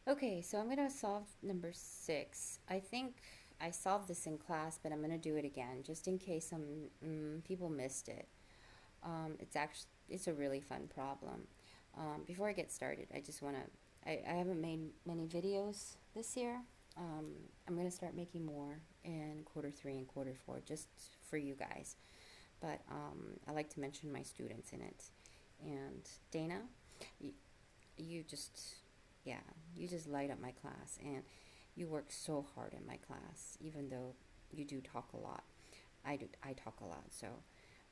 Okay, so I'm going to solve number 6. I think I solved this in class, but I'm going to do it again just in case some people missed it. It's a really fun problem. Before I get started, I just want to, I haven't made many videos this year. I'm going to start making more in quarter 3 and quarter 4 just for you guys. But I like to mention my students in it. And Dana, you just, yeah, you just light up my class, and you work so hard in my class, even though you do talk a lot. I talk a lot, so,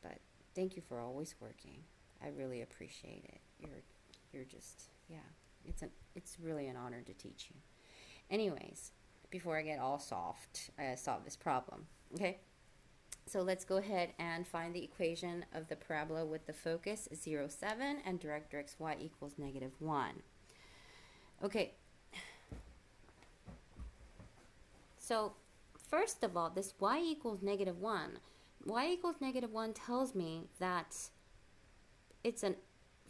but thank you for always working. I really appreciate it. You're just, yeah, it's really an honor to teach you. Anyways, before I get all soft, I solve this problem, okay? So let's go ahead and find the equation of the parabola with the focus 0, 7 and directrix y equals -1. Okay, so first of all, this y equals -1. Y equals -1 tells me that it's a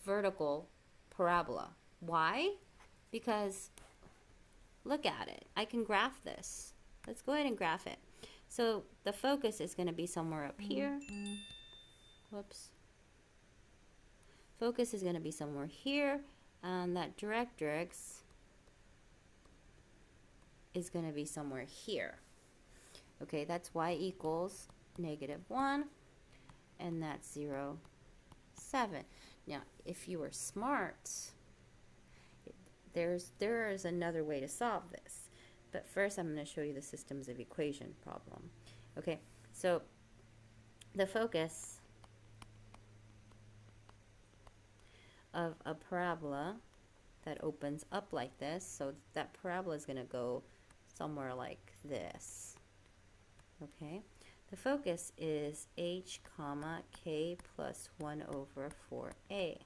vertical parabola. Why? Because look at it. I can graph this. Let's go ahead and graph it. So the focus is going to be somewhere up here. Whoops. Focus is going to be somewhere here, and that directrix is going to be somewhere here. Okay, that's y equals -1, and that's 0, 7. Now, if you were smart, there is another way to solve this. But first, I'm going to show you the systems of equation problem. Okay, so the focus of a parabola that opens up like this, so that parabola is going to go somewhere like this. Okay, the focus is h comma k plus 1 over 4a.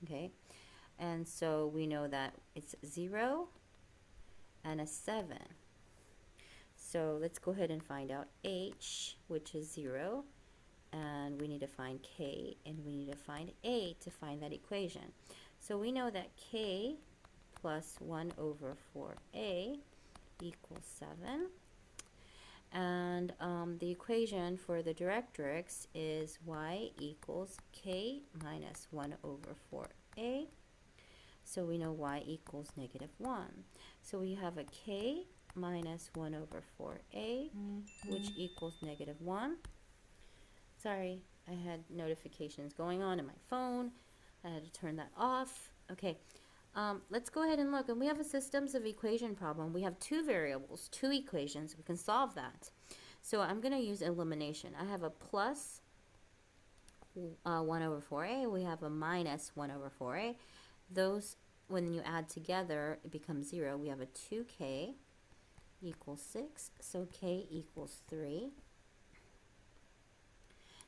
Okay, and so we know that it's 0 and a 7. So let's go ahead and find out h, which is 0, and we need to find k, and we need to find a to find that equation. So we know that k plus 1 over 4a equals 7. And the equation for the directrix is y equals k minus 1 over 4a. So we know y equals -1. So we have a k minus 1 over 4a, which equals -1. Sorry, I had notifications going on in my phone. I had to turn that off. Okay, let's go ahead and look. And we have a systems of equation problem. We have 2 variables, 2 equations. We can solve that. So I'm going to use elimination. I have a plus 1 over 4a. We have a minus 1 over 4a. Those, when you add together, it becomes 0. We have a 2k equals 6. So k equals 3.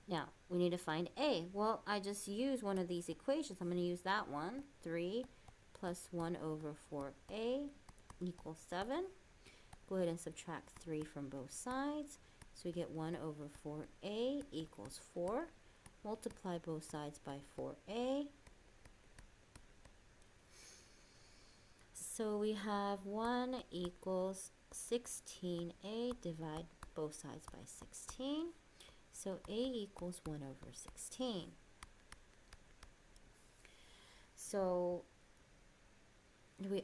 Now, we need to find a. Well, I just use one of these equations. I'm going to use that one. 3 plus 1 over 4a equals 7. Go ahead and subtract 3 from both sides. So we get 1 over 4a equals 4. Multiply both sides by 4a. So we have 1 equals 16a. Divide both sides by 16. So a equals 1 over 16. So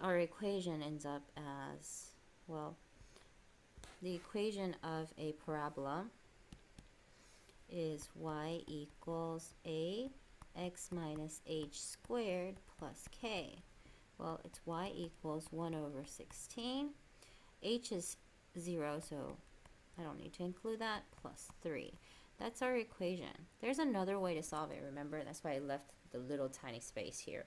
our equation ends up as, well, the equation of a parabola is y equals a x minus h squared plus k. Well, it's y equals 1 over 16. H is 0, so I don't need to include that, plus 3. That's our equation. There's another way to solve it, remember? That's why I left the little tiny space here.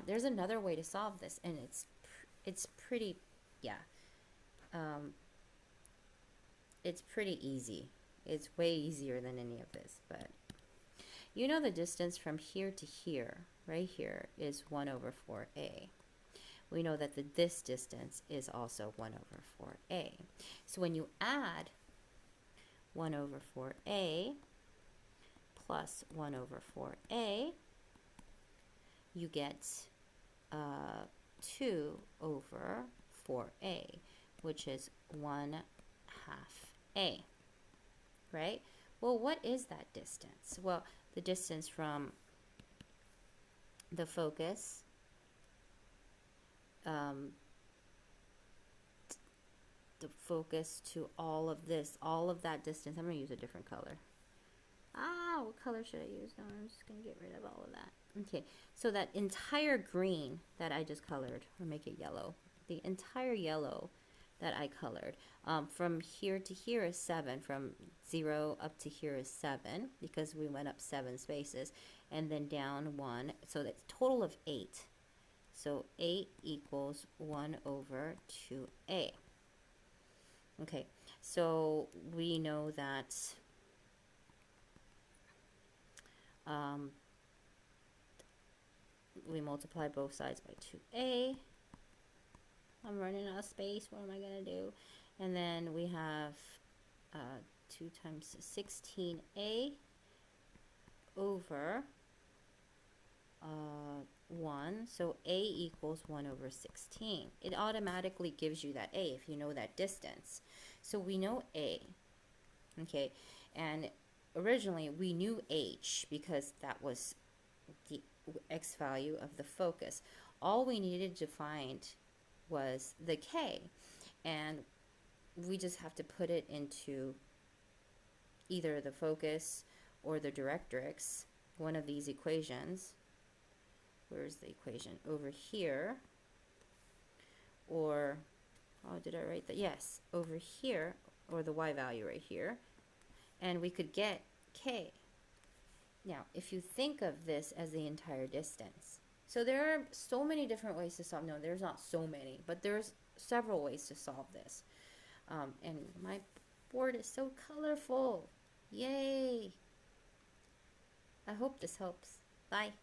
There's another way to solve this, and it's pretty, yeah. It's pretty easy. It's way easier than any of this, but you know the distance from here to here, right here, is 1 over 4a. We know that this distance is also 1 over 4a. So when you add 1 over 4a plus 1 over 4a, you get 2 over 4a, which is 1/2 a, right? Well, what is that distance? Well, the distance from the focus to all of this, all of that distance. I'm going to use a different color. What color should I use? No, I'm just going to get rid of all of that. Okay, so that entire green that I just colored, or make it yellow, the entire yellow that I colored, from here to here is 7, from 0 up to here is 7, because we went up 7 spaces, and then down 1, so that's a total of 8. So 8 equals 1 over 2a. Okay, so we know that we multiply both sides by 2a. I'm running out of space. What am I going to do? And then we have 2 times 16a over 1. So a equals 1 over 16. It automatically gives you that a if you know that distance. So we know a. Okay, and originally we knew h because that was the x value of the focus. All we needed to find was the k, and we just have to put it into either the focus or the directrix, one of these equations. Where's the equation? Over here. Or, oh, did I write that? Yes, over here, or the y value right here. And we could get k. Now, if you think of this as the entire distance, so there are so many different ways to solve. No, there's not so many, but there's several ways to solve this. And my board is so colorful. Yay! I hope this helps. Bye.